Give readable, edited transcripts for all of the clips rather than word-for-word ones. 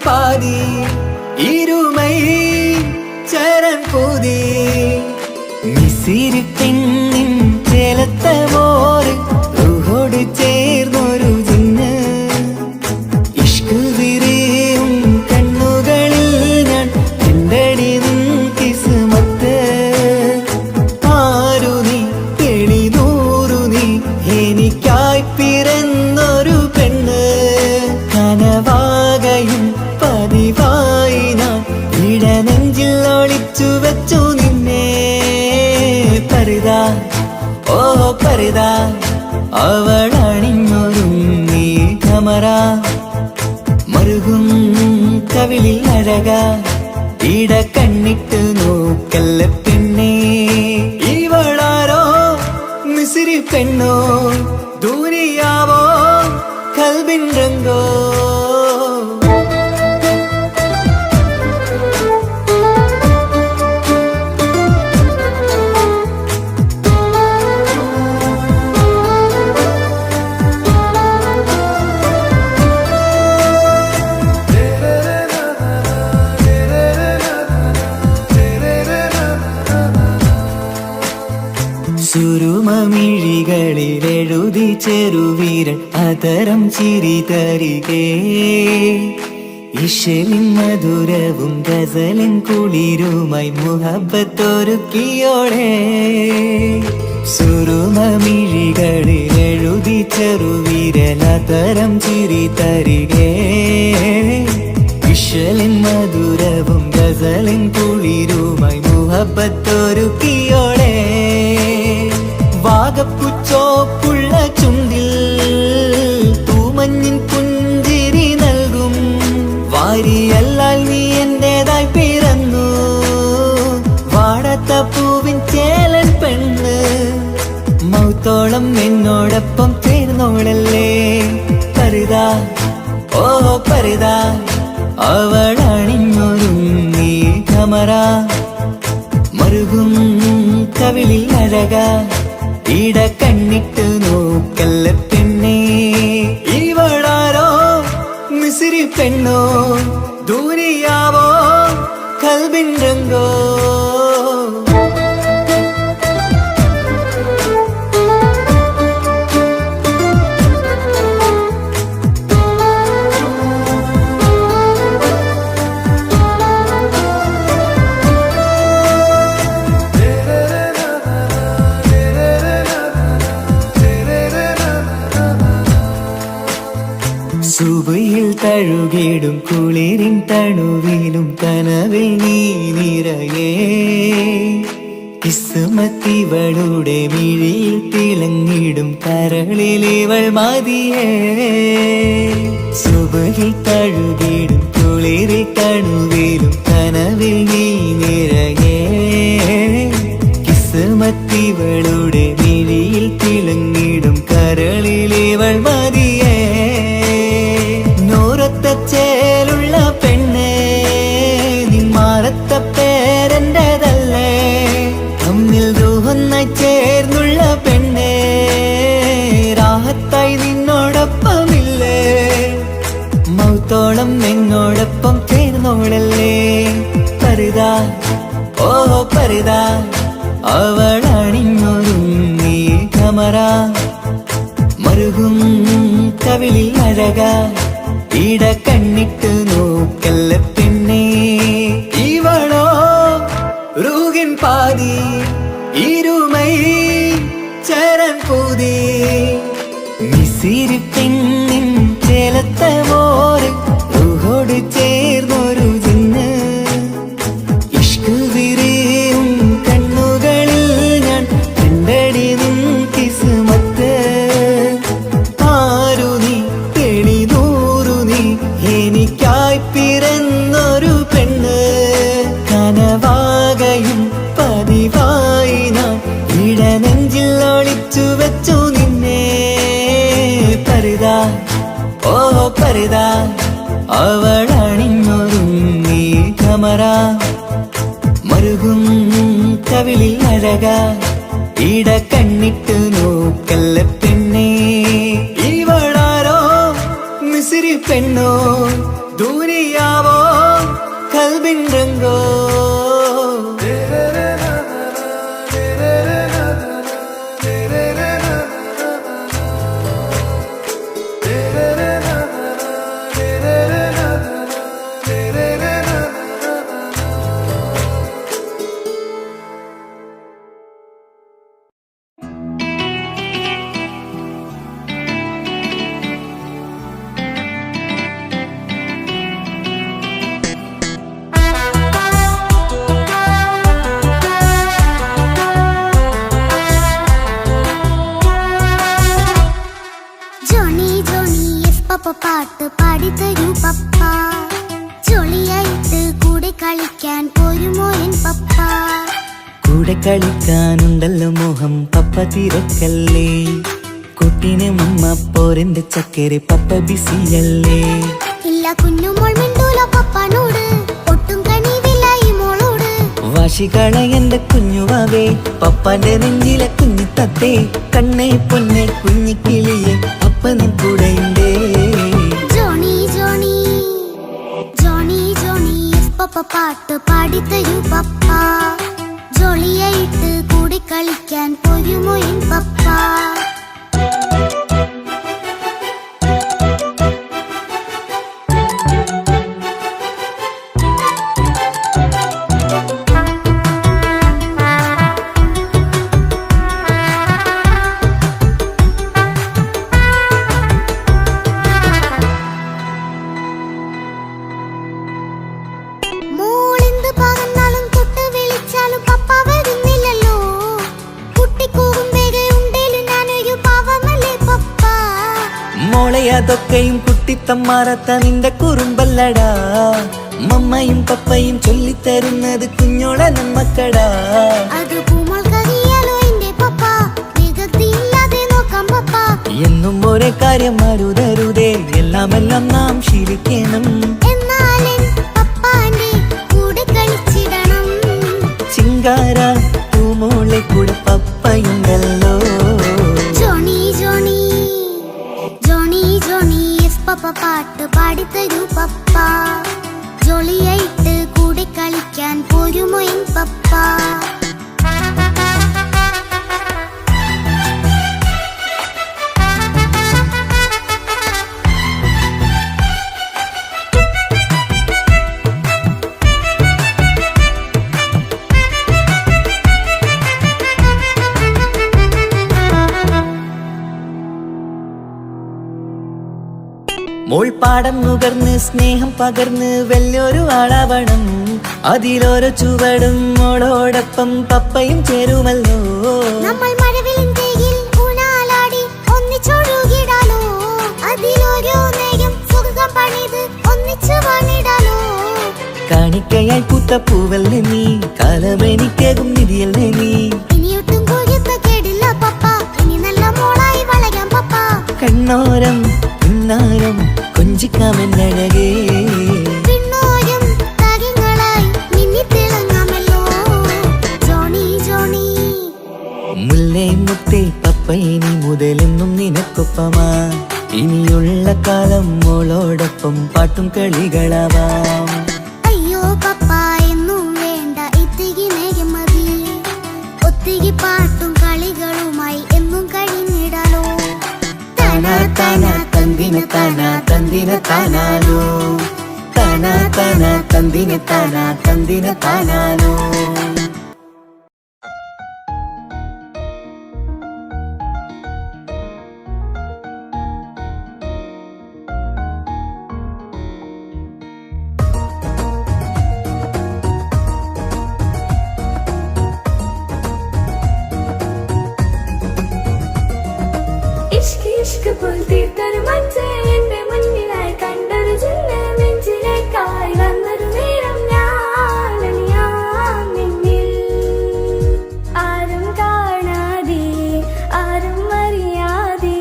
പാതി ഇരുമൈ ചരൻ പൂതി മിസിരി പെണ്ണിൻ ചേലത്ത മോര് റൂഹോട് ചേർന്നൊരു ജിന്ന് ഇഷ്ക് വിരിയും കണ്ണുകളിൽ ഞാൻ കണ്ടടി നിൻ കിസ്മത്ത് ആരു നീ തെളിനൂറു നീ എനിക്കായി പിറന്നൊരു പെണ്ണ് കനവാകയും പതിവായി ഞാൻ ഇടനെഞ്ചിൽ ഒളിച്ചു വെച്ചു നിന്നെ പരിതാ ഓ പരിതാ അവളണിഞ്ഞൊരുങ്ങി കമറ മറുകും കവിളിൽ അഴക ഇട കണ്ണിട്ട് നോക്കല്ല പെണ്ണേ ഇവളാരോ മിസിരി പെണ്ണോ ദൂരിയാവോ കൽബിൻ രംഗോ സുരുമമിഴികളിൽ എഴുതി ചെറുവീരൻ അതരം ചിരി തരികേ ഇശലിൻ മധുരവും ഗസലിൻ കുളിരുമായി മുഹബത്തൊരുക്കിയോടെ സുരുമമിഴികളിൽ എഴുതി ചെറുവീരൻ അതരം ചിരി തരികേ ഇശലിൻ മധുരവും ഗസലിൻ കുളിരുമായി മുഹബത്തൊരുക്കിയോടെ വാഗപ്പുച്ചോപ്പുള്ള ചുണ്ടിൽ തൂമഞ്ഞിൻ പുഞ്ചിരി നൽകും വാരിയല്ലാൽ നീ എന്റേതായി പിറന്നു വാടാത്ത പൂവിൻ ചേലൻ പെണ്ണ് മൗത്തോളം എന്നോടൊപ്പം ചേർന്നോളല്ലേ പരിതാ ഓ പരിതാ അവളണിഞ്ഞൊരുങ്ങി കമറ മറുകും കവിളിൽ അഴക ഇട കണ്ണിട്ട് നോക്കല്ല പെണ്ണേ ഇവളാരോ മിസിരി പെണ്ണോ ദൂരിയാവോ കൽബിൻ രംഗോ സുബയിൽ തഴുകിടും കുളിരിൻ തണുവിലും കനവിൽ നീ നിറയേ കിസ്മത്തിവളുടെ മിഴിയിൽ തിളങ്ങിടും കരളിലിവൾ മതിയേ സുബയിൽ തഴുകിടും കുളിരിൽ തണുവിലും കനവിൽ നീ നിറയേ കിസ്മത്തിവളുടെ മിഴിയിൽ തിളങ്ങിടും കരളിലിവൾ മതിയേ ചേലുള്ള പെണ്ണേ നിന്മാറത്ത പേരെന്റേതല്ലേ തമ്മിൽ ദൂഹൊന്നായി ചേർന്നുള്ള പെണ്ണേ രാഹത്തായി നിന്നോടൊപ്പമില്ലേ മൗത്തോളം എന്നോടൊപ്പം ചേർന്നോളല്ലേ പരിതാ ഓ പരിതാ അവളണിഞ്ഞൊരുങ്ങി കമറ മറുകും കവിളിൽ അഴക ഇട കണ്ണിട്ട് നോക്കല്ല പെണ്ണേ ഇവളോ റൂഹിൻ പാതി ഇരുമൈ ചരൻ പൂതി മിസിരി പെണ്ണിൻ ചേലത്ത മോര് റൂഹോട് ചേർന്നൊരു ജിന്ന് ഇഷ്ക് വിരിയും കണ്ണുകളിൽ ഞാൻ കണ്ടടി നിൻ കിസ്മത്ത് ആരു നീ തെളിനൂറു നീ എനിക്കായി പിറന്നൊരു പെണ്ണ് കനവാകയും പതിവായി ഞാൻ ഇടനെഞ്ചിൽ ഒളിച്ചു വെച്ചു നിന്നെ പരിതാ ഓ പരിതാ അവളണിഞ്ഞൊരുങ്ങി കമറ മറുകും കവിളിൽ അഴക ഇട കണ്ണിട്ട് നോക്കല്ല പെണ്ണേ ഇവളാരോ മിസിരി പെണ്ണോ ദൂരിയാ കൽബിൻ രംഗോ പാട്ട് പാടിത്തരൂ പപ്പ ജോളിയായിട്ട് കൂടെ കളിക്കാൻ പോരുമോ എൻ പപ്പ കൂടെ കളിക്കാനുണ്ടല്ലോ മോഹം പപ്പ തിരക്കല്ലേ കുട്ടീനെ മമ്മ പോരെന്റെ ചക്കരെ പപ്പ ബിസിയല്ലേ ഇല്ല കുഞ്ഞുമോൾ മിണ്ടൂല പപ്പനോട് ഒട്ടും കണിവില്ല ഈ മോളോട് വാശികള എന്റെ കുഞ്ഞുവാവേ പപ്പാന്റെ നെഞ്ചിലെ കുഞ്ഞു തത്തേ കണ്ണേ പൊന്നെ കുഞ്ഞിക്കിളിയെ അപ്പനും കൂടെയുണ്ടേ ജോണി ജോണി ജോണി ജോണി പപ്പ പാട്ട് പാടിത്തരൂ പപ്പ ജോളിയായിട്ട് കൂടെ കളിക്കാൻ പോരുമോ എൻ പപ്പ അതൊക്കെയും കുട്ടിത്തമ്മാറത്ത നിന്റെ കുറുമ്പല്ലടാ മമ്മയും പപ്പയും ചൊല്ലിത്തരുന്നത് കുഞ്ഞോളെ നമ്മക്കടാ എന്നും ഒരേ കാര്യം അരുതരുതേ എല്ലാമെല്ലാം നാം ശീലിക്കണം ചിങ്കാര പൂമോളെ കൂടെ പപ്പയുണ്ടല്ലോ പപ്പ പാട്ട് പാടിത്തരൂ പപ്പ ജോളിയായിട്ട് കൂടെ കളിക്കാൻ പോരുമോ എൻ പപ്പ മോൾപ്പാടം നുകർന്ന് സ്നേഹം പകർന്ന് വലിയൊരു ആളാവണം അതിലോരോ ചുവടും മോളോടൊപ്പം പപ്പയും ചേരുമല്ലോ നമ്മൾ മഴവിലിൻ ഊനാലാടി ഒന്നിച്ചൊഴുകിടാലോ അതിലോരോ നേരം സുഖം പണിത് ഒന്നിച്ചു വാണിടാലോ കാണിക്കയായി പൂത്ത പൂവല്ലേ നീ കാലമെനിക്കേകും നിധിയല്ലേ നീ ഇനിയൊട്ടും കൂടിയത്ത കേടില്ല പപ്പ ഇനി നല്ല മോളായി വളരാം പപ്പ കണ്ണോരം പിന്നാരം കൊഞ്ചിക്കാമെന്നഴകേ പിന്നോരം താരങ്ങളായി മിന്നിത്തിളങ്ങാമല്ലോ ജോണി ജോണി മുല്ലേ മുത്തേ പപ്പ ഇനി മുതലെന്നും നിനക്കൊപ്പമാ ഇനിയുള്ള കാലം മോളോടൊപ്പം പാട്ടും കളികളാവാം അയ്യോ പപ്പ എന്നും വേണ്ട ഇത്തിരി നേരം മതി ഒത്തിരി പാട്ടും കളികളുമായി എന്നും കഴിഞ്ഞിടാലോ താനാ താനാ തന്ദിന താനാ തന്ദിന താനാലോ താനാ താനാ തന്ദിന താനാ തന്ദിന താനാലോ ഇഷ്ക് പോൽ തീർത്തൊരു മച്ച് എന്റെ മുന്നിലായി കണ്ടൊരു ജില്ല നെഞ്ചിലേക്കായി വന്നൊരു നേരം ഞാൻ നിന്നിൽ ആരും കാണാതെ ആരും അറിയാതെ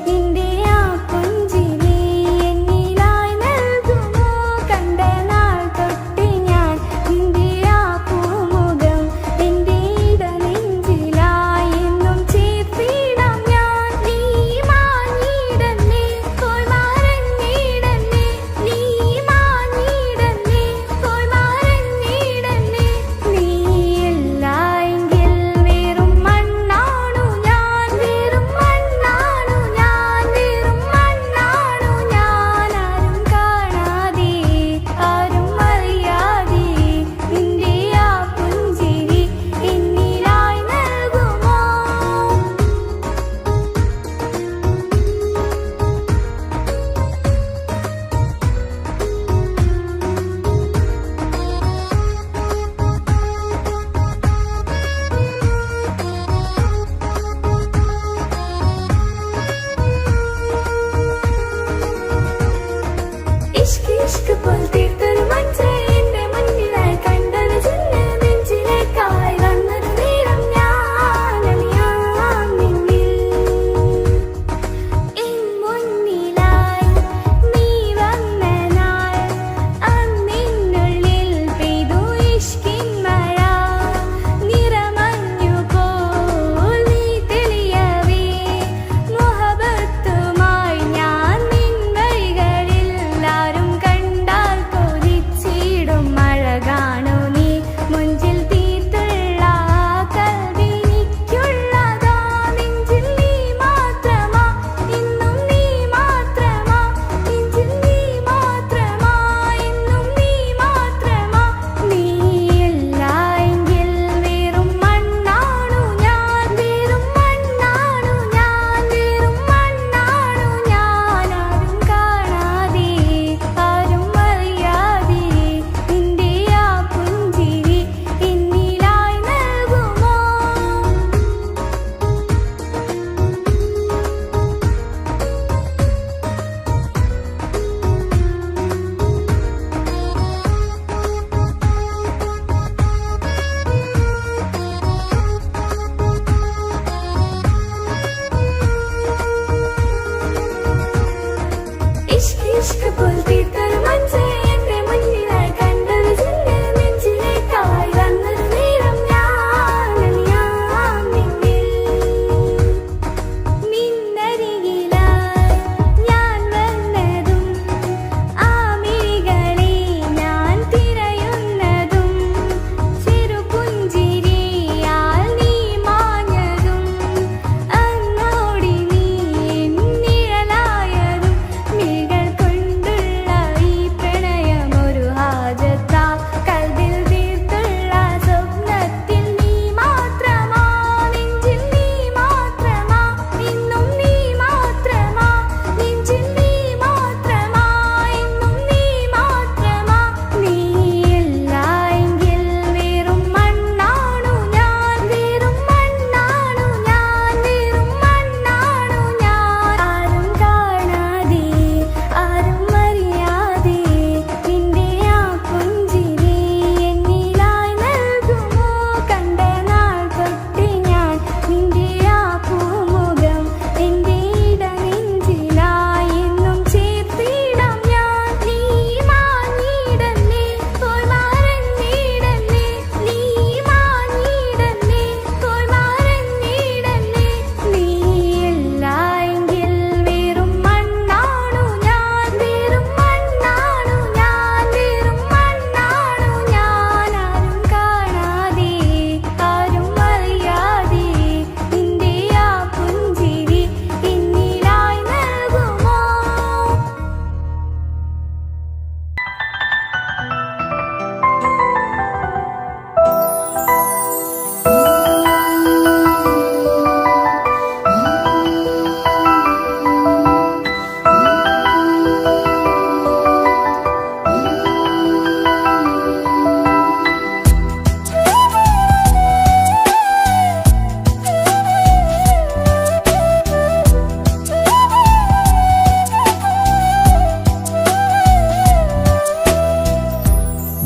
നിന്റെ ആ പുഞ്ചിരി എന്നിലായി നൽകുമോ കണ്ട നാൾ തൊട്ട് ഞാൻ നിന്റെ ആ പൂമുഖം എന്റെ ഇട നെഞ്ചിലായി എന്നും ചേർത്തിടാം ഞാൻ നീ മാഞ്ഞിട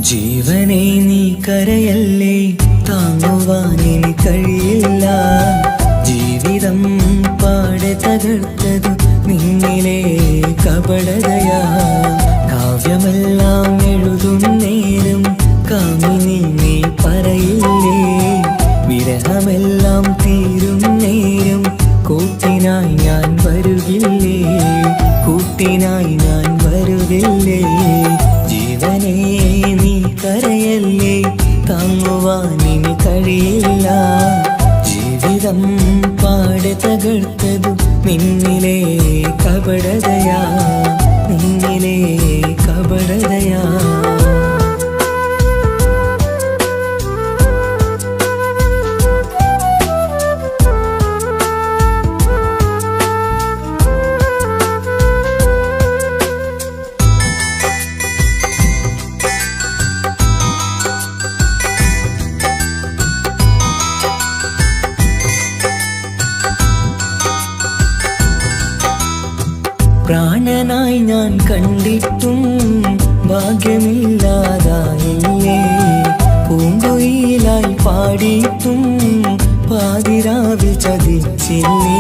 ജീവനെ നീ കരയല്ലേ, താങ്ങുവാനിനി കഴിയില്ല. ജീവിതം പാടെ തകർത്തതു നിന്നിലെ കപടതയാ. കാവ്യമെല്ലാം എഴുതും നേരം കാമിനി നീ പറയില്ലേ, വിരഹമെല്ലാം തീരും നേരം കൂട്ടിനായി ഞാൻ വരുകില്ലേ, കൂട്ടിനായി ഞാൻ വരുകില്ലേ. ജീവനെ നീ കരയല്ലേ, താങ്ങുവാനിനി കഴിയില്ല. ജീവിതം പാടെ തകർത്തതു നിന്നിലെ കപടതയാ, നിന്നിലെ കപടതയാ. പ്രാണനായി ഞാൻ കണ്ടിട്ടും ഭാഗ്യമില്ലാതായില്ലേ, പൂങ്കുയിലായി പാടിയിട്ടും പാതിരാവിൽ ചതിച്ചില്ലേ.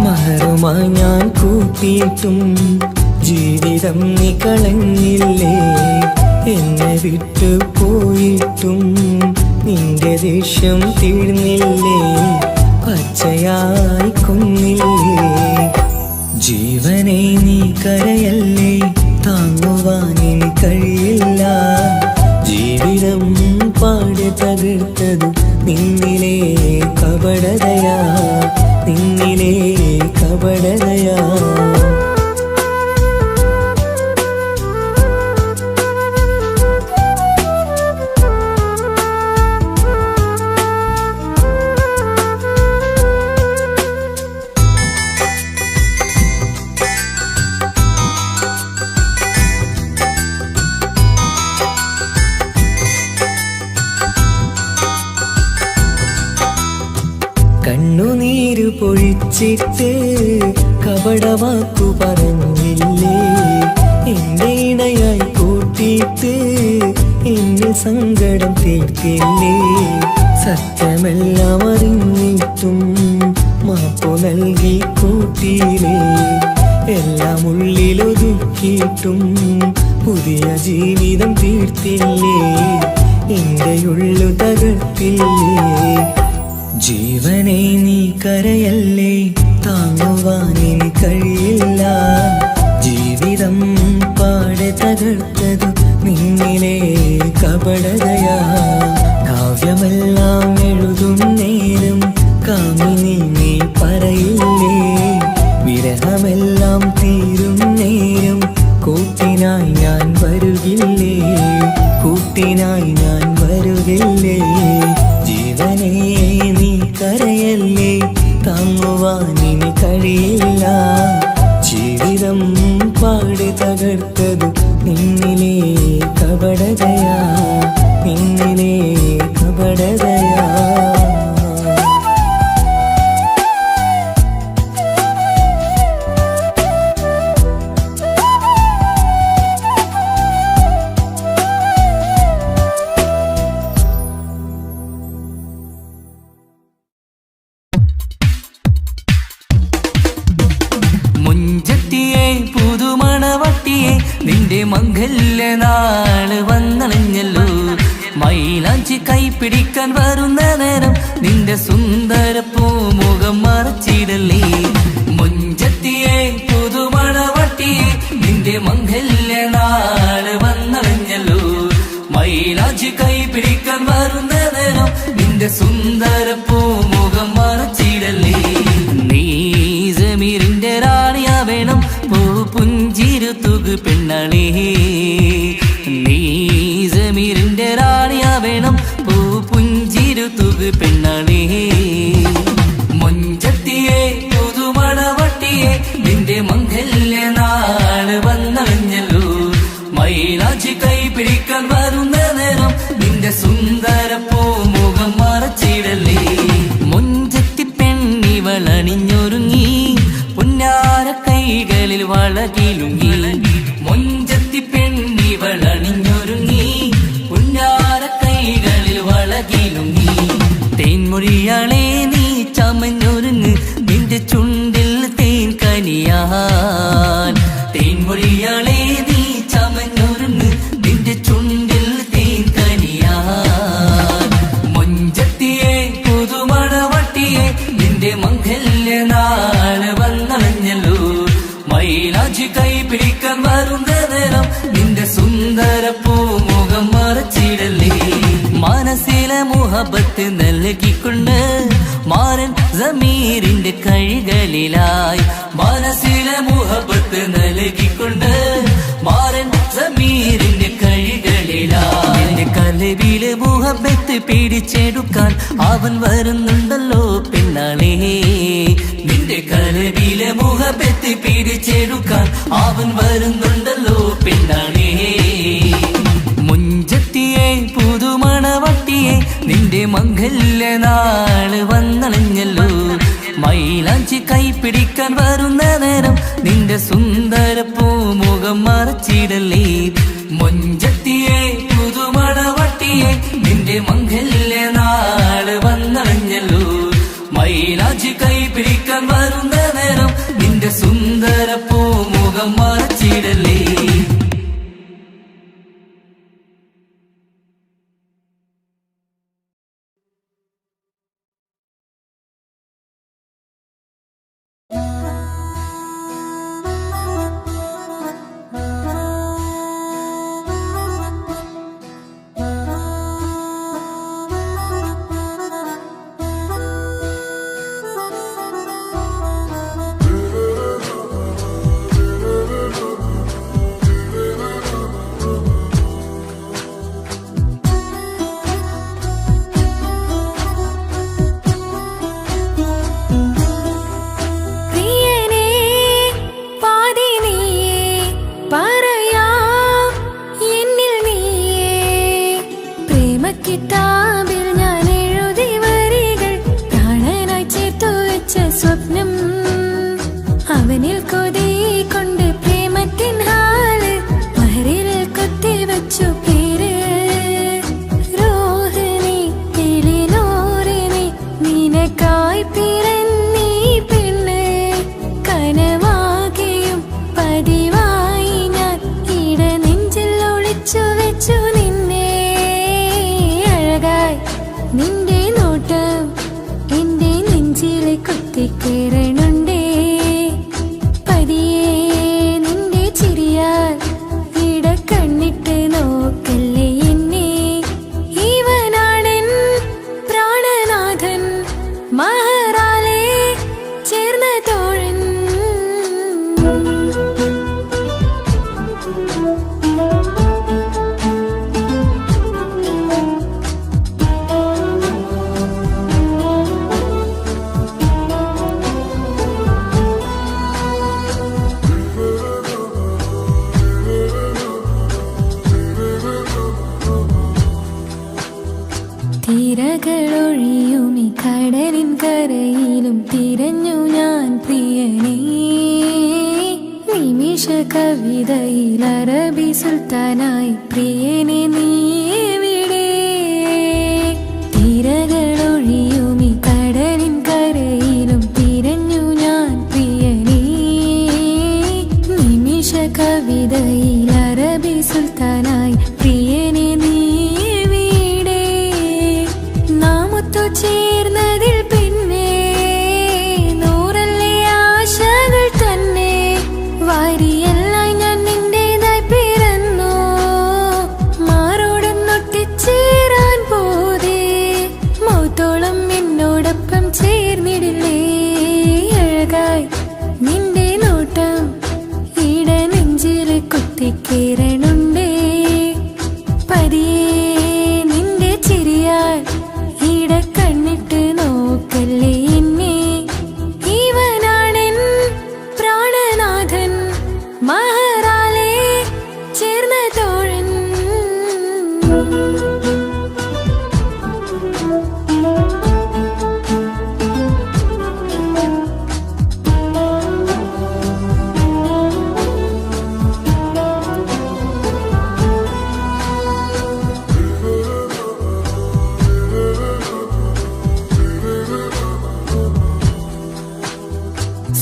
മഹറുമായി ഞാൻ കൂട്ടിയിട്ടും ജീവിതം നീ കളഞ്ഞില്ലേ, എന്നെ വിട്ടു പോയിട്ടും നിന്റെ ദേഷ്യം തീർന്നില്ലേ, പച്ചയായി കൊന്നില്ലേ. ജീവനെ നീ കരയല്ലേ, താങ്ങുവാനിനി കഴിയില്ല. ജീവിതം പാടെ തകർത്തതു നിന്നിലെ കപടതയാ, നിന്നിലെ കപടതയാ. കണ്ണുനീര് പൊഴിച്ചിട്ട് കപടവാക്കു പറഞ്ഞില്ലേ, എന്റെ ഇണയായി കൂട്ടിയിട്ട് എന്റെ സങ്കടം തീർത്തില്ലേ. സത്യമെല്ലാം അറിഞ്ഞിട്ടും മാപ്പു നൽകി കൂട്ടിയില്ലേ, എല്ലാം ഉള്ളിലൊതുക്കിയിട്ടും പുതിയ ജീവിതം തീർത്തില്ലേ, എന്റെ ഉള്ളു തകർത്തില്ലേ. ജീവനെ നീ കരയല്ലേ, താങ്ങുവാനിനി കഴിയില്ല. ജീവിതം പാടെ തകർത്തതു നിന്നിലെ കപടതയാ. കാവ്യമെല്ലാം എഴുതും നേരം കാമിനി നീ പറയില്ലേ, വിരഹമെല്ലാം തീരും നേരം കൂട്ടിനായി ഞാൻ വരുകില്ലേ, കൂട്ടിനായി ഞാൻ വരുകില്ലേ. ജീവനെ നീ കരയല്ലേ, താങ്ങുവാനിനി കഴിയില്ല. ജീവിതം പാടെ തകർത്തതു നിന്നിലെ കപടതയാ, നിന്നിലെ കപടതയാ. മുഞ്ചത്തിയെ പുതുമണവട്ടിയെ നിന്റെ മംഗല്യനാള് വന്നണഞ്ഞല്ലോ, മൈലാഞ്ചി കൈപ്പിടിക്കാൻ വരുന്ന നേരം നിന്റെ സുന്ദര പൂമുഖം മറച്ചിടല്ലേ. മുഞ്ചത്തിയെ പുതുമണവട്ടിയെ നിന്റെ മംഗല്യനാള് വന്നണഞ്ഞല്ലോ, മൈലാഞ്ചി കൈപ്പിടിക്കാൻ വരുന്ന നേരം നിന്റെ സുന്ദര പൂമുഖം മറച്ചിടല്ലേ. നീ ജമീറിന്റെ റാണിയാ വേണം, പൂ പുഞ്ചിരു തുകു പെണ്ണളേ. നീ ജമീറിന്റെ റാണിയാ വേണം, പൂ പുഞ്ചിരു തുകു പെണ്ണളേ. മുഞ്ചത്തിയെ പുതുമണവട്ടിയെ നിന്റെ മംഗല്യനാള് വന്നണഞ്ഞല്ലോ, മൈലാഞ്ചി കൈപിടിക്കാൻ വരുന്ന നേരം നിന്റെ സുന്ദര പൂമുഖം മറച്ചിടല്ലേ. മുഞ്ചത്തി പെണ്ണിവളണിഞ്ഞൊരുങ്ങി പുന്നാര കൈകളിൽ വളകിലുങ്ങി, മുഞ്ചത്തി പെണ്ണിവളണിഞ്ഞൊരുങ്ങി പിടിക്കാൻ വരുന്ന നേരം നിന്റെ സുന്ദര പൂമുഖം മറച്ചിടല്ലേ. മനസ്സിലെ മുഹബത്ത് നൽകിക്കൊണ്ട് മാരൻ സമീറിന്റെ കൈകളിലായി. മനസ്സിലെ മുഹബത്ത് നൽകിക്കൊണ്ട് മാരൻ സമീറിന്റെ കൈകളിലായി. എന്റെ കൽവിലെ മുഹബത്ത് പിടിച്ചെടുക്കാൻ അവൻ വരുന്നുണ്ടല്ലോ പെണ്ണാളേ. നിന്റെ കൽവിലെ മുഹബത്ത് പിടിച്ചെടുക്കാൻ അവൻ വരുന്നുണ്ടല്ലോ പെണ്ണാളേ. മുഞ്ചത്തിയെ പുതുമണവട്ടിയെ നിന്റെ മംഗല്യ നാള് വന്നണഞ്ഞല്ലോ. മൈലാഞ്ചി കൈ പിടിക്കാൻ വരുന്ന നേരം നിന്റെ സുന്ദര പൂമുഖം മറച്ചിടല്ലേ. മുഞ്ചത്തിയെ പുതുമണവട്ടിയെ നിന്റെ മംഗല്യ നാള് വന്നണഞ്ഞല്ലോ. മൈലാഞ്ചി കൈ പിടിക്കാൻ വരുന്ന നേരം നിന്റെ സുന്ദര പൂമുഖം മറച്ചിടല്ലേ. തിരകളൊഴിയുമി കടലിൻ കരയിലും തിരഞ്ഞു ഞാൻ പ്രിയനേ. നിമിഷ കവിതയിൽ അറബി സുൽത്താനായി പ്രിയനെ നീ എവിടെ? തിരകളൊഴിയുമി കടലിൻ കരയിലും തിരഞ്ഞു ഞാൻ പ്രിയനേ. നിമിഷ കവിതയിൽ അറബി സുൽത്താനായി പ്രിയനെ നീ ചേർന്നതിൽ പിന്നെ നൂറല്ലേ ആശകൾ തന്നെ. വാരിയെല്ലാം ഞാൻ നിന്റേതായി പിറന്നു. മാറോടൊന്നൊട്ടിച്ചേരാൻ പോതേ മൗത്തോളം എന്നോടൊപ്പം ചേർന്നിടില്ലേ. അഴകായി നിന്റെ നോട്ടം ഇട നെഞ്ചിൽ കുത്തിക്കേറണുണ്ടേ. പതിയെ നിന്റെ ചിരിയാൽ കണ്ണിട്ട് നോക്കല്ലേ എന്നെ. ഇവനാണെൻ പ്രാണനാഥൻ മഹറാലെ ചേർന്ന തോഴൻ.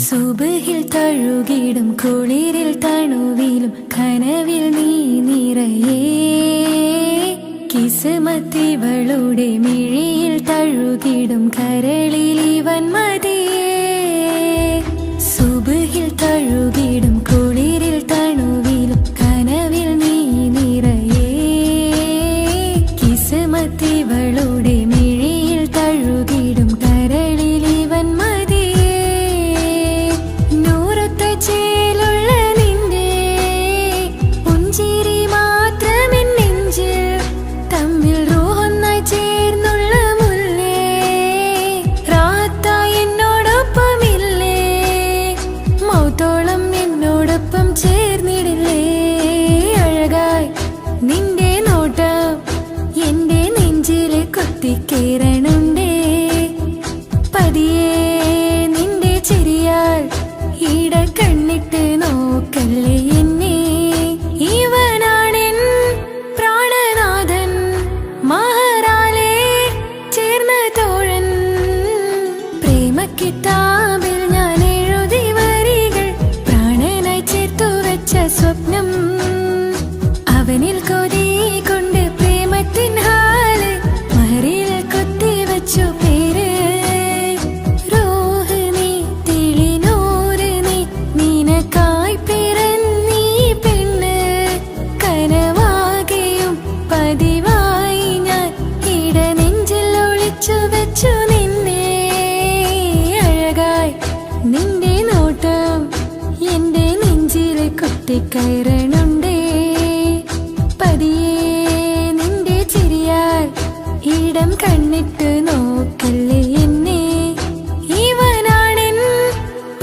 സുബഹിൽ തഴുകിടും കുളിരിൽ തണുവിലും കനവിൽ നീ നിറയേ. കിസ്മത്തിവളുടെ മിഴിയിൽ തഴുകിടും കരളിൽ ഇവൻ മതിയേ. സുബഹിൽ തഴുകിടും കുളിരിൽ തണുവിൽ കേറണുണ്ടേ പതിയെ നിന്റെ ചിരിയാൽ ഈട കണ്ണിട്ട് നോക്കല്ലേ എന്നെ ഇവനാണെൻ പ്രാണനാഥൻ മഹറാലെ ചേർന്ന തോഴൻ പ്രേമക്കിതാബിൽ ഞാൻ എഴുതി വരികൾ പ്രാണനായി ചേർത്തു വെച്ച സ്വപ്നം അവനിൽ കൊതി കൊണ്ട് പ്രേമത്തിൻ ഹാല് മഹറിൽ കൊത്തി വെച്ചു പേര് റോഹ് നീ തെളിനൂറ് നീ നിനക്കായി പിറന്നീ പെണ്ണ് കനവാകെയും പതിവായി ഞാൻ ഇട നെഞ്ചിൽ ഒളിച്ചു വെച്ചു നിന്നെ അഴകായി നിന്റെ നോട്ടം എന്റെ നെഞ്ചിൽ കൊത്തിക്കയറണുണ്ടേ പതിയെ നിന്റെ ചിരിയാൽ ഇടം കണ്ണിട്ട് നോക്കല്ലേ എന്നെ ഇവനാണെൻ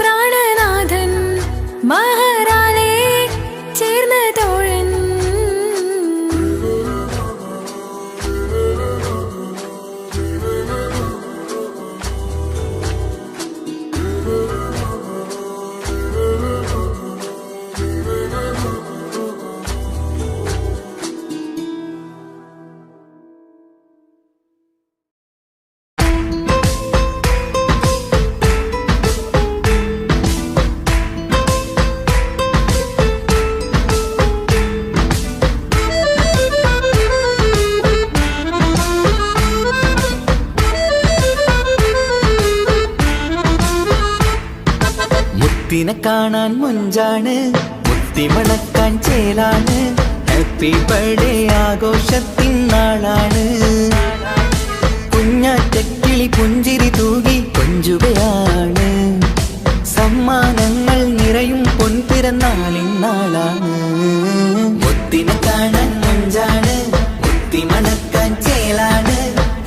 പ്രാണനാഥൻ മഹറാലെ ചേർന്ന തോഴൻ മുത്തിനെ കാണാൻ മുഞ്ചാണ് മുത്തിമണക്കാൻ ചേലാണ് ഹാപ്പി ബർത്ത്ഡേ ആഘോഷത്തിൻ നാളാണ് കുഞ്ഞാറ്റക്കിളി പുഞ്ചിരി തൂകി കൊഞ്ചുകയാണ് സമ്മാനങ്ങൾ നിറയും പൊൻപിറന്നാളിൻ നാളാണ് മുത്തിനെ കാണാൻ മുഞ്ചാണ് മുത്തിമണക്കാൻ ചേലാണ്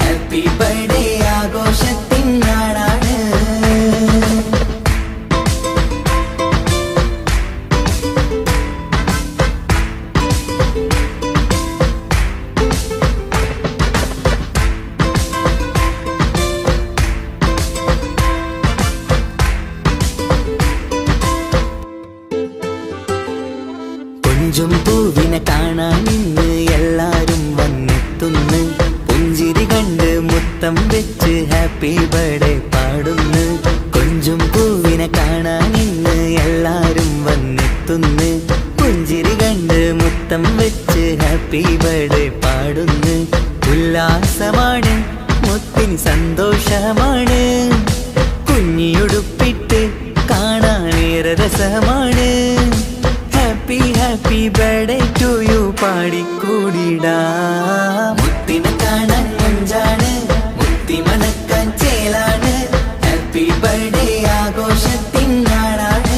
ഹാപ്പി ബർത്ത്ഡേ ആഘോഷത്തിൻ നാളാണ് കൊഞ്ചും പൂവിനെ കാണാൻ ഇന്ന് എല്ലാരും വന്നെത്തുന്നു പുഞ്ചിരി കണ്ട് മുത്തം വെച്ച് ഹാപ്പി ബർത്ത്ഡേ പാടുന്നു കൊഞ്ചും പൂവിനെ കാണാൻ ഇന്ന് എല്ലാരും വന്നെത്തുന്നു പുഞ്ചിരി കണ്ട് മുത്തം വെച്ച് ഹാപ്പി ബർത്ത്ഡേ പാടുന്നു ഉല്ലാസമാണ് മുത്തിന് സന്തോഷമാണ് കുഞ്ഞിയുടുപ്പിട്ട് കാണാനേറെ രസമാണ് happy happy birthday to you പാടിക്കൂടിടാ മുത്തിനെ കാണാൻ മുഞ്ചാണ് മുത്തി മണക്കാൻ ചേലാണ് ഹാപ്പി ബർത്ത്ഡേ ആഘോഷത്തിൻ നാളാണ്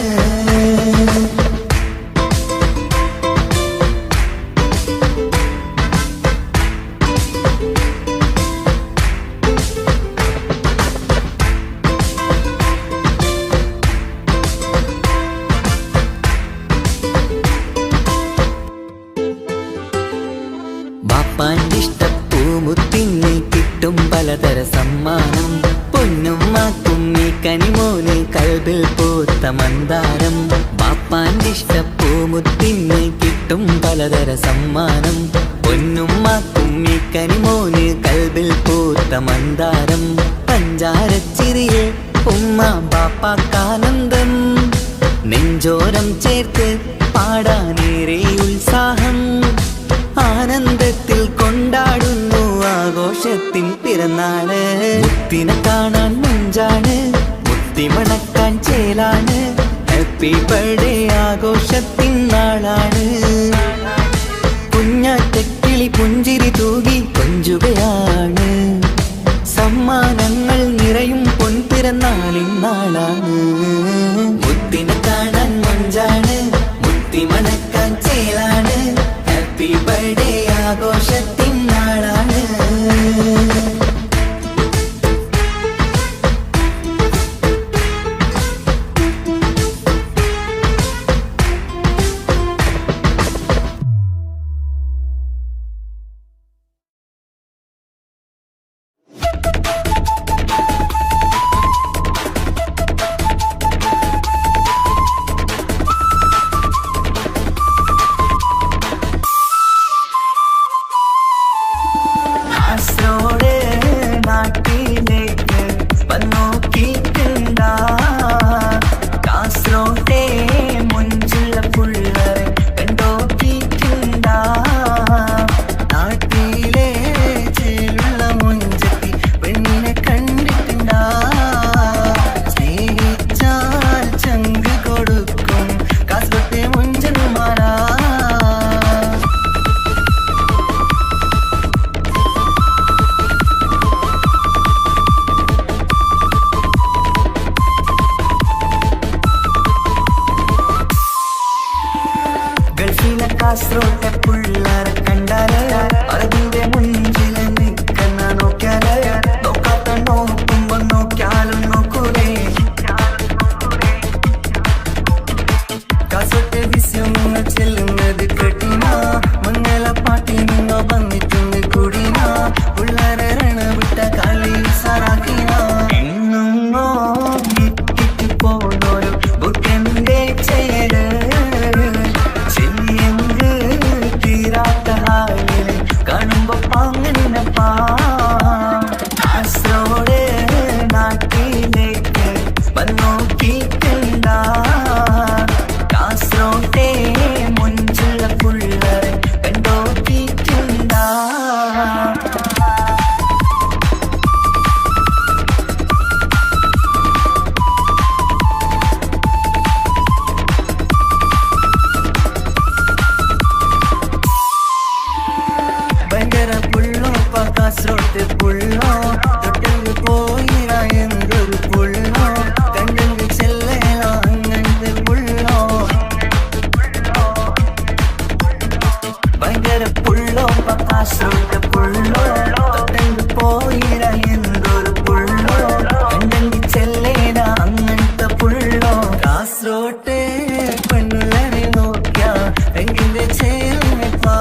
ബാപ്പാന്റെ ഇഷ്ടപ്പൂമുത്തിന് കിട്ടും പലതര സമ്മാനം പൊന്നും മാക്കും ഈ കനിമോന് കൽബിൽ പൂത്ത മന്ദാരം ബാപ്പാന്റെ ഇഷ്ടപ്പൂമുത്തിന് കിട്ടും പലതര സമ്മാനം പൊന്നും മാക്കും ഈ കനിമോന് കൽബിൽ പൂത്ത മന്ദാരം പഞ്ചാരച്ചിരിയെ ഉമ്മ ബാപ്പാക്കാനന്ദം നെഞ്ചോരം ചേർത്ത് പാടാനേറെ ഉത്സാഹം ആനന്ദത്തിൽ കൊണ്ടാടുന്നു ആഘോഷത്തിൻ പിറന്നാള് മുത്തിനെ കാണാൻ മുഞ്ചാണ് മുത്തി മണക്കാൻ ചേലാണ് ഹാപ്പി ബർത്ത്ഡേ ആഘോഷത്തിൻ നാളാണ് കുഞ്ഞാറ്റക്കിളി പുഞ്ചിരി തൂകി കൊഞ്ചുകയാണ് സമ്മാനങ്ങൾ നിറയും പൊൻപിറന്നാളിൻ നാളാണ് മുത്തിനെ കാണാൻ മുഞ്ചാണ് മുത്തി മണക്കാൻ ചേലാണ് ഹാപ്പി ബർത്ത്ഡേ ആഘോഷത്തിൻ നാളാണ് കാസർഗോട്ട് പുള്ളോ തൊട്ടു പോയിറ എന്തൊരു പുള്ളോ കണ്ടെങ്കിൽ ചെല്ലലോ അങ്ങനത്തെ പുള്ളോ ഭയങ്കര പുള്ളോ കാസർഗോട്ട് പുള്ളോ തൊട്ടു പോയിറ എന്തൊരു പുള്ളോ കണ്ടെങ്കിൽ ചെല്ലേല അങ്ങനത്തെ പുള്ളോ കാസർഗോട്ട് പെണ്ണുള്ളരെ നോക്കിയ എങ്കിന്റെ ചേർന്നിപ്പാ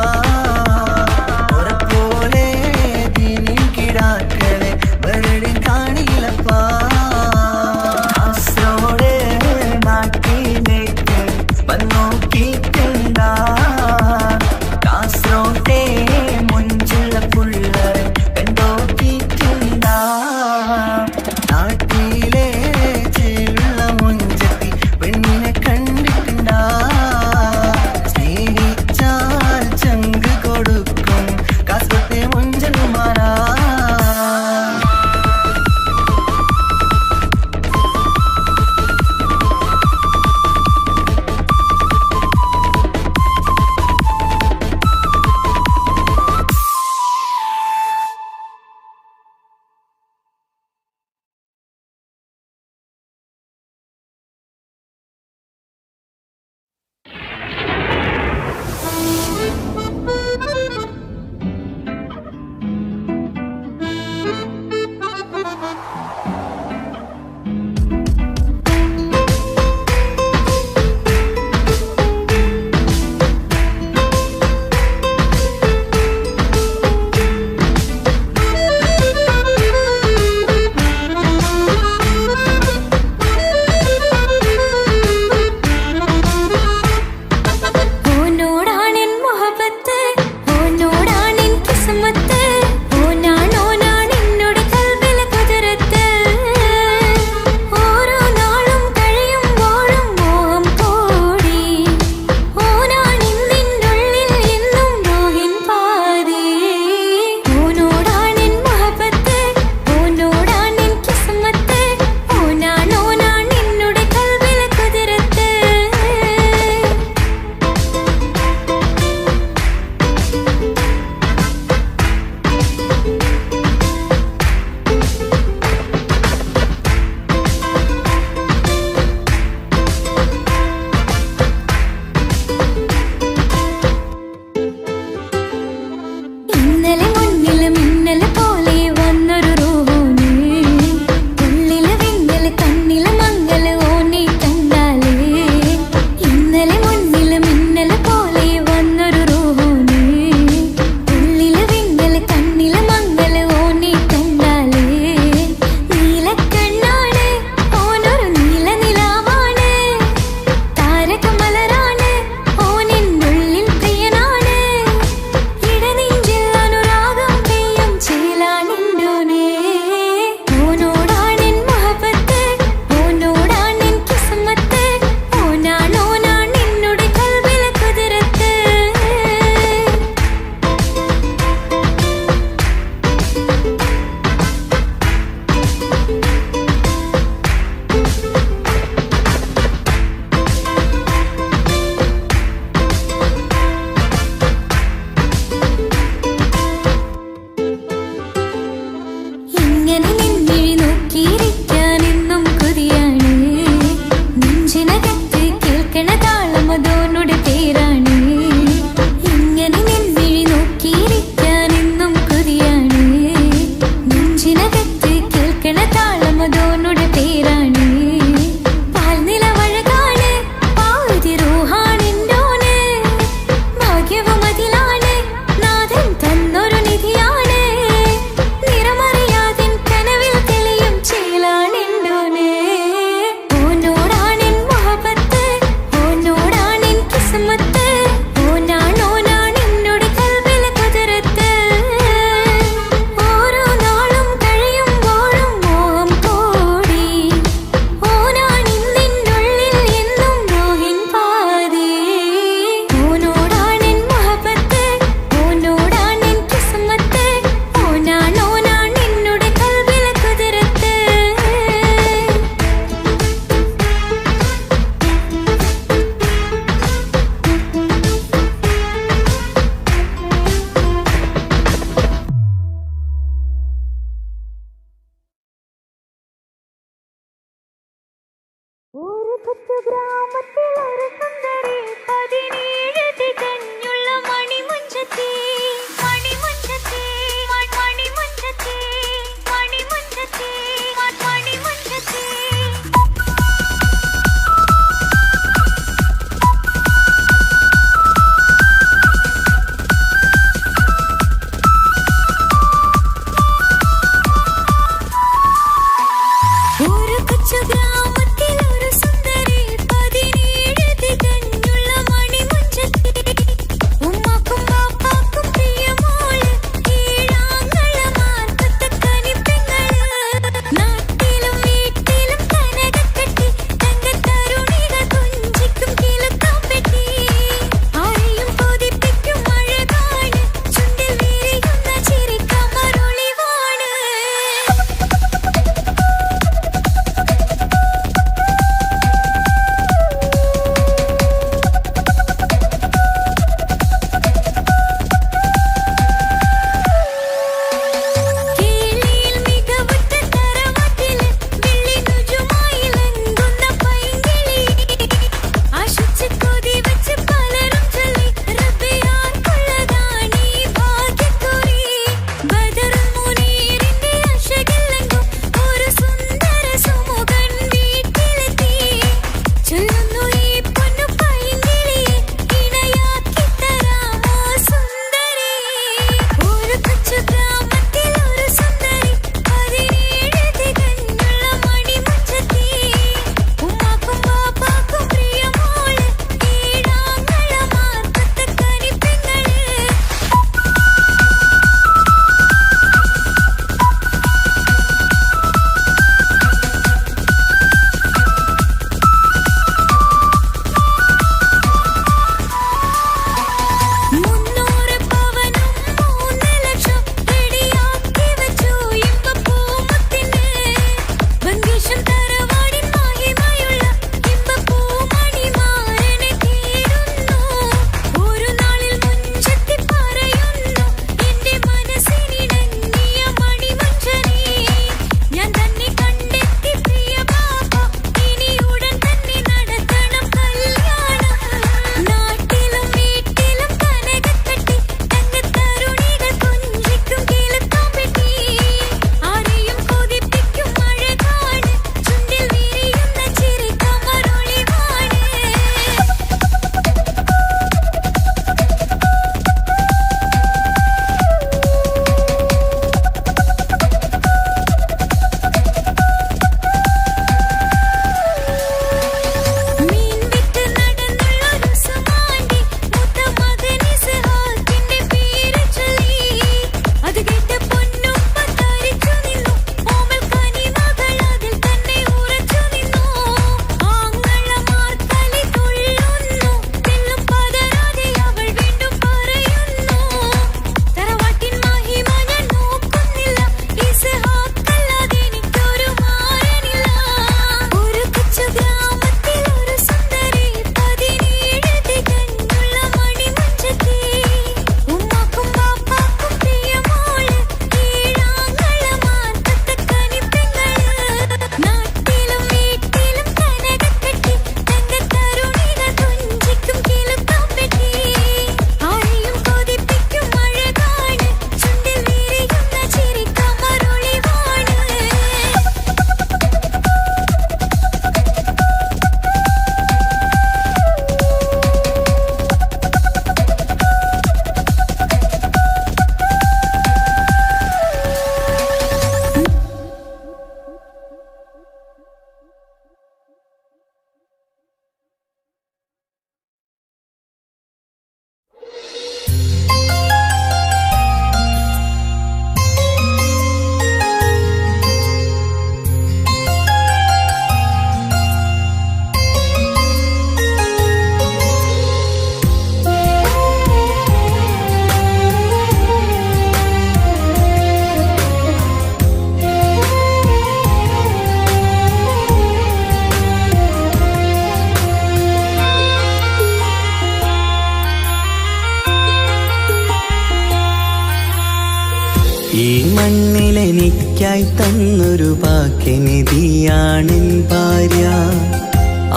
ഈ മണ്ണിലെനിക്കായി തന്നൊരു ഭാഗ്യനിധിയാണെൻ ഭാര്യ.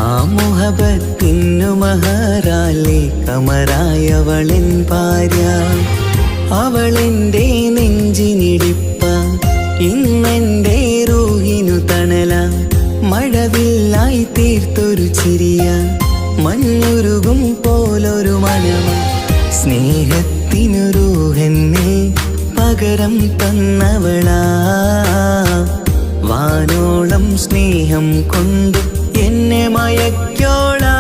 ആ മുഹബത്തിനു മഹറാലെ കമറായവളെൻ ഭാര്യ. അവളെന്റെ നെഞ്ചിനിടിപ്പ, ഇന്നെന്റെ റൂഹിനു തണല. മഴവില്ലായി തീർത്തൊരു ചിരിയ, മഞ്ഞുരുകും പോലൊരു മനമ. സ്നേഹത്തിനു റൂഹെന്നെ പകരം തന്നവളാ. വാനോളം സ്നേഹം കൊണ്ട് എന്നെ മയക്കോളാ.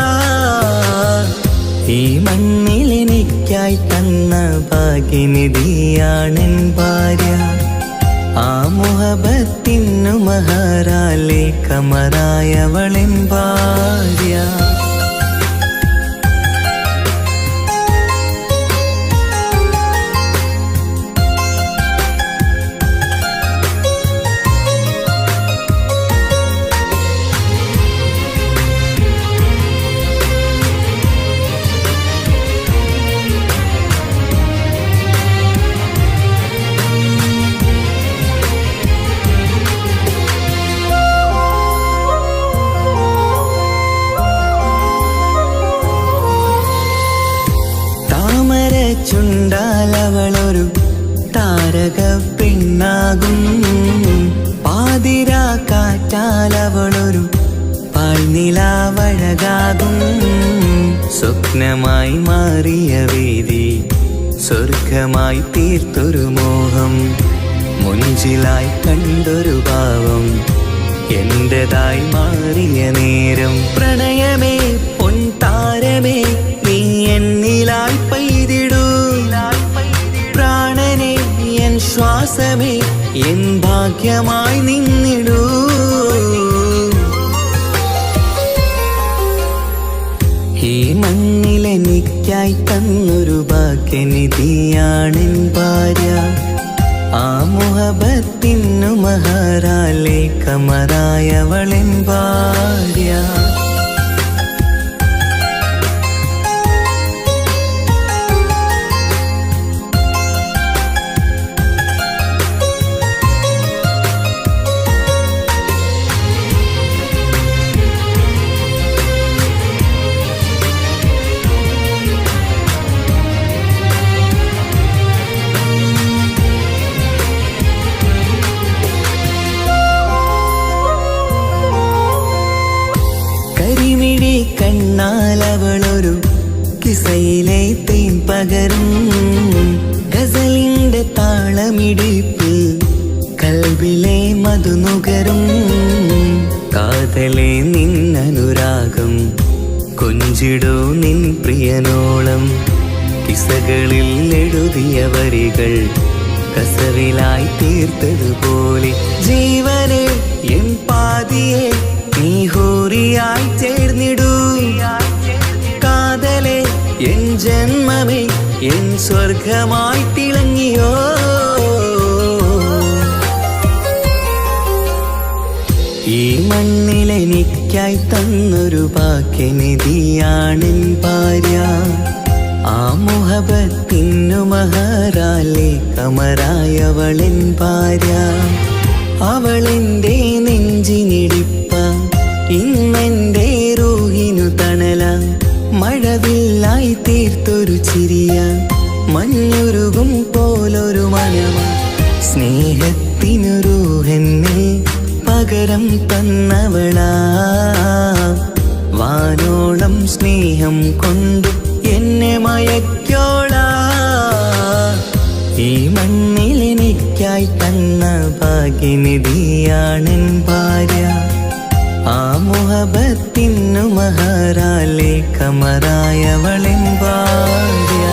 ഈ മണ്ണിലെനിക്കായി തന്ന ഭാഗ്യനിധിയാണെൻ ഭാര്യ. ആ മുഹബത്തിനു മഹറാലെ കമറായവളെൻ ഭാര്യ. ചുണ്ടാലവളൊരു താരക പെണ്ണാകും. പാതിരാ കാറ്റാലവളൊരു പാൽനിലാവഴകാകും. സ്വപ്നമായി മാറിയ വേദി സ്വർഗമായി തീർത്തൊരു മോഹം. മുഞ്ചിലായി കണ്ടൊരു ഭാവം എന്റേതായി മാറിയ നേരം. പ്രണയമേ പൊൻതാരമേ നീ എന്നിലായി പെയ്തിടൂ. പ്രാണനെ എൻ ശ്വാസമേ എൻ ഭാഗ്യമായി നിന്നിടൂ. ഈ മണ്ണിലെനിക്കായി തന്നൊരു ഭാഗ്യനിധിയാണെൻ ഭാര്യ. ആ മുഹബത്തിനു മഹറാലെ കമറായവളെൻ ഭാര്യ. കണ്ണാലവളൊരു കിസയിലെ തേൻ പകരും. ഗസലിന്റെ താളമിടിപ്പ് കൽബിലെ മധുനുകരും. കാതലെ നിന്നനുരാഗം കൊഞ്ചിടൂ നിൻ പ്രിയനോളം. കിസകളിൽ എഴുതിയ വരികൾ കസവിലായി തീർത്തതുപോലെ. ജീവനെ എൻ പാതിയെ നീ ഹൂറിയായി ചേർന്നിടൂ. കാതലെ എൻ ജന്മമേ എൻ സ്വർഗമായി തിളങ്ങിയോ. ഈ മണ്ണിലെനിക്കായി തന്നൊരു ഭാഗ്യനിധിയാണെൻ ഭാര്യ. ആ മുഹബത്തിനു മഹറാലെ കമറായവളെൻ ഭാര്യ. അവളെന്റെ നെഞ്ചിനിടിപ്പ, ഇന്നെന്റെ റൂഹിനു തണല. മഴവില്ലായി തീർത്തൊരു ചിരിയ, മഞ്ഞുരുകും പോലൊരു മനമ. സ്നേഹത്തിനു റൂഹെന്നെ പകരം തന്നവളാ. വാനോളം സ്നേഹം കൊണ്ട് എന്നെ മയക്കോളാ. ഈ മണ്ണിലെനിക്കായി തന്ന ഭാഗ്യനിധിയാണെൻ ഭാര്യ. ആ മുഹബത്തിനു മഹറാലെ കമറായവളെൻ ഭാര്യ.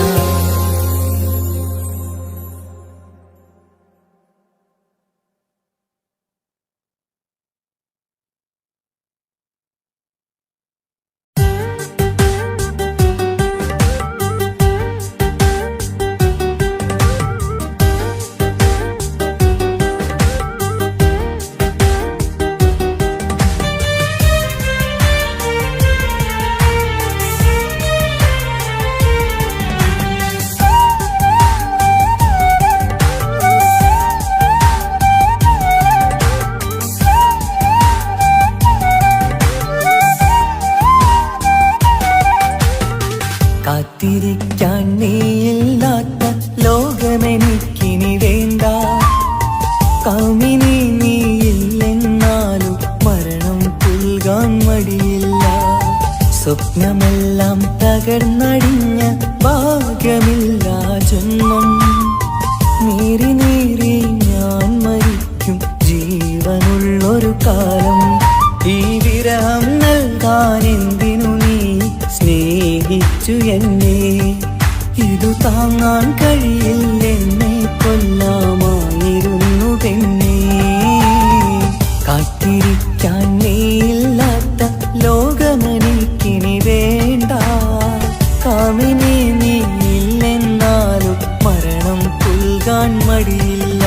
സ്വപ്നമെല്ലാം തകർന്നടിഞ്ഞ ഭാഗ്യമില്ലാ ജന്മം. നീറി നീറി ഞാൻ മരിക്കും ജീവനുള്ളൊരു കാലം. ഈ വിരഹം നൽകാൻ എന്തിനു നീ സ്നേഹിച്ചു എന്നെ? ഇതു താങ്ങാൻ കഴിയില്ലെന്നെ കൊല്ലാമായിരുന്നു പെണ്ണേ. കാത്തിരിക്കാൻ നീയില്ലാത്ത ലോകമെനിക്കിനി വേണ്ട. കാമിനി നീയില്ലെന്നാലും മരണം പുൽകാൻ മടിയില്ല.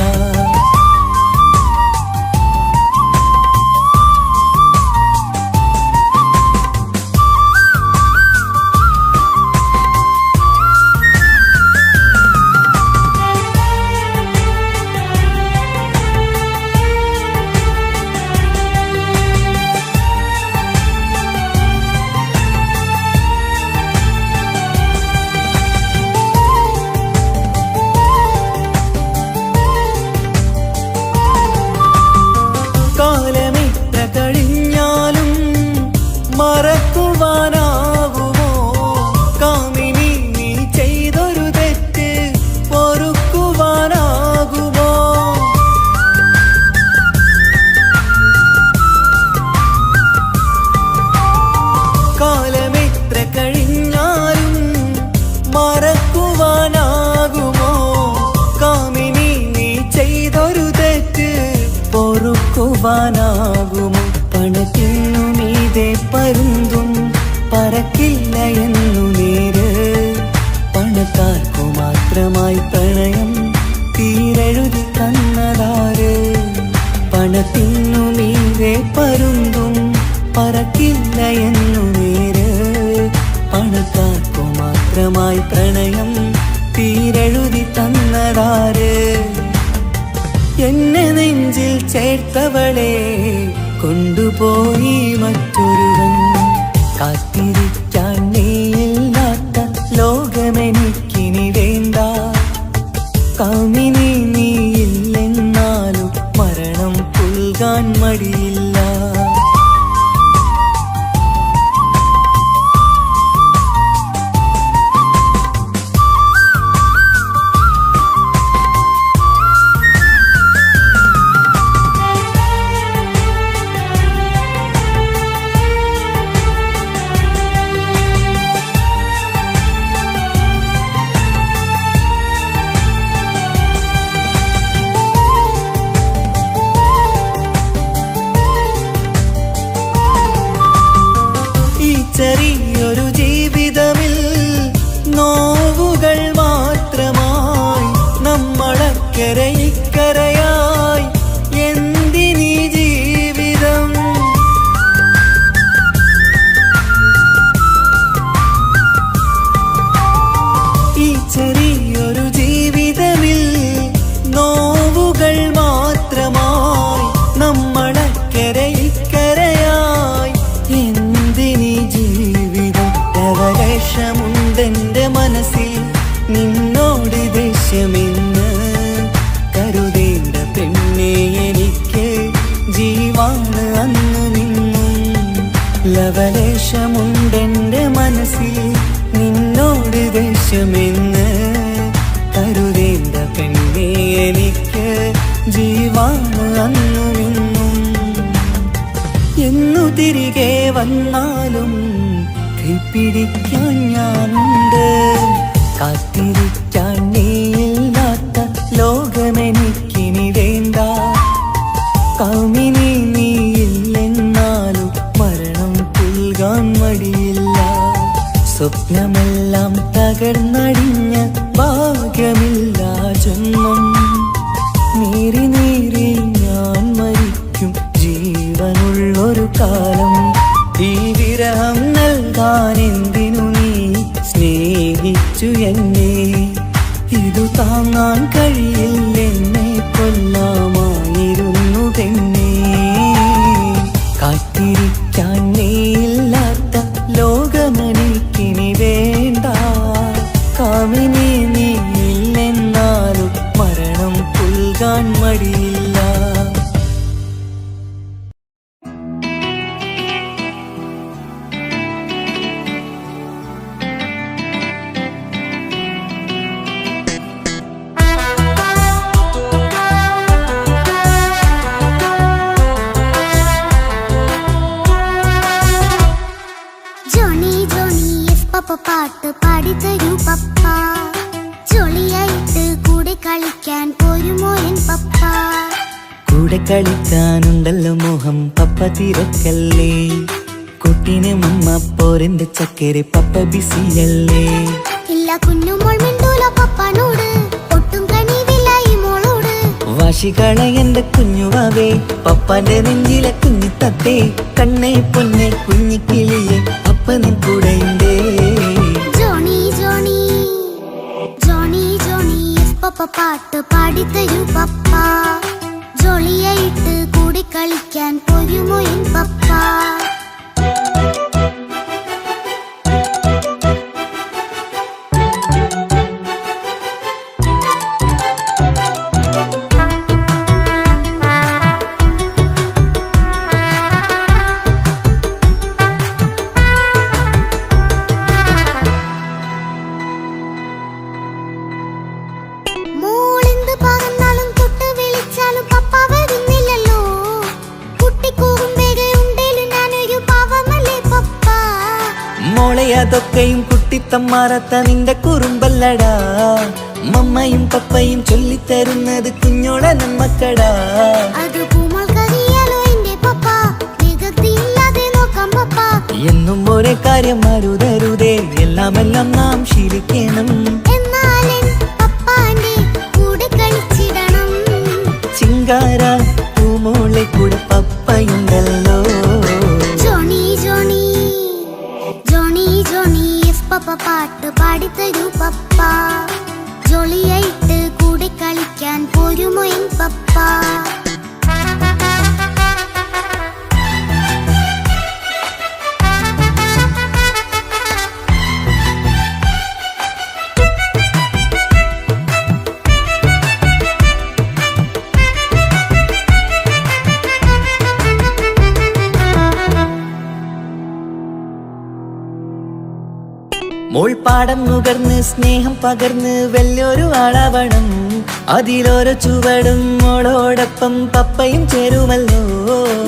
ാകുമോ? പണത്തിനു മീതെ പരുന്തും പറക്കില്ല എന്നു നേര്. പണക്കാർക്കു മാത്രമായി പ്രണയം തീരെഴുതി തന്നതാര്? പണത്തിനു മീതെ പരുന്തും പറക്കില്ല എന്നു നേര്. പണക്കാർക്കു മാത്രമായി പ്രണയം തീരെഴുതി തന്നതാര്? എന്നെ നെഞ്ചിൽ ചേർത്തവളെ കൊണ്ടുപോയി മറ്റൊരുവൻ. കാത്തിരിക്കാൻ നീയില്ലാത്ത ലോകമെനിക്കിനി വേണ്ട. കാമിനി നീയില്ലെന്നാലും മരണം പുൽകാൻ മടിയില്ല. ചെറിയൊരു ജീവിതമിൽ നോവുകൾ മാത്രമായി നമ്മളക്കരെ ഇക്കരയായി എന്തിനീ ജീവിതം? ഈ ചെറിയൊരു ജീവിതമിൽ നോവുകൾ മാത്രമായി നമ്മളക്കരെ ഇക്കരയായി എന്തിനീ ജീവിതം? ലവലേശമുണ്ടെന്റെ മനസ്സിൽ നിന്നോട് ദേഷ്യമെന്ന് കരുതേണ്ട പെണ്ണെ, എനിക്ക് ജീവാണ് അന്നു നിന്നും. ലവലേശമുണ്ടെന്റെ മനസ്സിൽ നിന്നോട് ദേഷ്യമെന്ന് കരുതേണ്ട പെണ്ണെ, എനിക്ക് ജീവാണ് അന്നു നിന്നും. എന്നു തിരികെ വന്നാലും കൈപ്പിടിക്കാൻ ഞാനുണ്ട്. കാത്തിരിക്കാൻ നീയില്ലാത്ത ലോകമെനിക്കിനി വേണ്ട. കാമിനി നീയില്ലെന്നാലും മരണം പുൽകാൻ മടിയില്ല. സ്വപ്നമെല്ലാം തകർന്നടിഞ്ഞ ഭാഗ്യമില്ലാ ജന്മം. നീറി നീറി ഞാൻ മരിക്കും ജീവനുള്ളൊരു കാലം. ഈ വിരഹം നൽകാൻ എന്തിനു നീ സ്നേഹിച്ചു എന്നെ? ഇതു താങ്ങാൻ കഴിയില്ലെന്നെ കൊല്ലാമായിരുന്നു പെണ്ണേ. കാത്തിരിക്കാൻ നീയില്ലാത്ത ലോകമെനിക്കിനി വേണ്ട. കാമിനി നീയില്ലെന്നാലും മരണം പുൽകാൻ മടിയില്ല. എൻ പപ്പ. കൂടെ കളിക്കാനുണ്ടല്ലോ മോഹം പപ്പ തിരക്കല്ലേ. കുട്ടീനെ മമ്മ പോരന്റെ ചക്കരെ പപ്പ ബിസിയല്ലേ. ഇല്ല കുഞ്ഞുമോൾ മിണ്ടൂല പപ്പാനോട്, ഒട്ടും കനിവില്ല ഈ മോളോട്. വാശികള എന്റെ കുഞ്ഞുവാവേ, പപ്പാന്റെ നെഞ്ചിലെ കുഞ്ഞിത്തത്തേ. കണ്ണേ പൊന്നെ കുഞ്ഞിക്കിളിയെ പപ്പ നിൻ കൂടെയുണ്ടേ. ജോണി ജോണി ജോണി ജോണി പപ്പ പാട്ട് പാടിത്തരൂ പപ്പ. ജോളിയായിട്ട് കൂടി കളിക്കാൻ പോരുമോ എൻ പപ്പ. മോളെന്ത് പറഞ്ഞാലും തൊട്ട് വിളിച്ചാലും പപ്പ വരുന്നില്ലല്ലോ. കുട്ടിക്കൂറുമ്പേരെ ഉണ്ടേലും ഞാനൊരു പാവമല്ലേ പപ്പ. മോളെ അതൊക്കെയും കുട്ടിത്തമ്മാറത്ത നിന്റെ കുറുമ്പല്ലടാ. മമ്മയും പപ്പയും ചൊല്ലിത്തരുന്നത് കുഞ്ഞോളെ നമ്മക്കടാ. അത് പൂമോൾക്കറിയാലോ എന്റെ പപ്പ, വികൃതിയില്ലാതെ നോക്കാം പപ്പ. എന്നും ഒരേ കാര്യം അരുതരുതേ, എല്ലാം നാം ശീലിക്കണം. എന്നാലെൻ പപ്പാന്റെ കൂടെ കളിച്ചിടണം. ചിങ്കാര പൂമോളെ കൂടെ പപ്പയുണ്ടല്ലോ. ജോണി ജോണി ജോണി ജോണി പപ്പ പാട്ട് പാടിത്തരൂ പപ്പ. ജോളിയായിട്ട് കൂടെ കളിക്കാൻ പോരുമോ എൻ പപ്പ. മോൾ പാടം നുകർന്ന് സ്നേഹം പകർന്ന് വലിയൊരു ആളാവണം. അതിലോരോ ചുവടും മോളോടൊപ്പം പപ്പയും ചേരുമല്ലോ.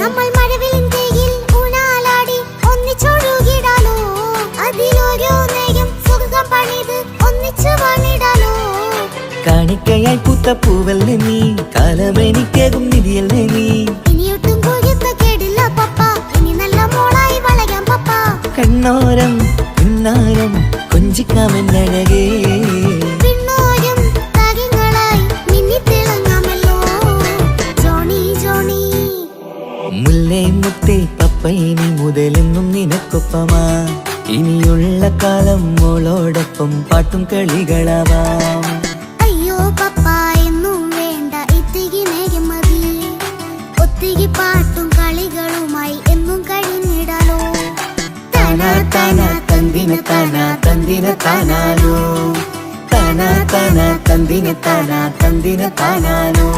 നമ്മൾ മഴവിലിൻ തേയിൽ ഊഞ്ഞാലാടി ഒന്നിച്ചൊഴുകിടാലോ. അതിലോരോ നേരം സുഖം പണിത് ഒന്നിച്ചു വാണിടാലോ. കാണിക്കയായി പൂത്ത പൂവല്ലേ നീ, കാലമെനിക്കേകും നിധിയല്ലേ നീ. ഇനിയൊട്ടും കേടില്ല പപ്പ, ഇനി നല്ല മോളായി വളരാം പപ്പ. കണ്ണോരം പിന്നാരം കൊഞ്ചിക്കാമെന്നഴകേ. പിന്നോരം താരങ്ങളായി മിന്നിത്തിളങ്ങാമല്ലോ. ജോണി ജോണി മുല്ലേ മുത്തേ പപ്പ ഇനി മുതലെന്നും നിനക്കൊപ്പമാ. ഇനിയുള്ള കാലം മോളോടൊപ്പം പാട്ടും കളികളാവാം. അയ്യോ പപ്പ എന്നും വേണ്ട ഇത്തിരി നേരം മതി. ഒത്തിരി പാട്ടും കളികളുമായി എന്നും കഴിഞ്ഞിടാലോ. താനാ താനാ തന്തിന താനാ തന്തിന താനാനോ. താനാ താനാ തന്തിന താനാ തന്തിന താനാനോ.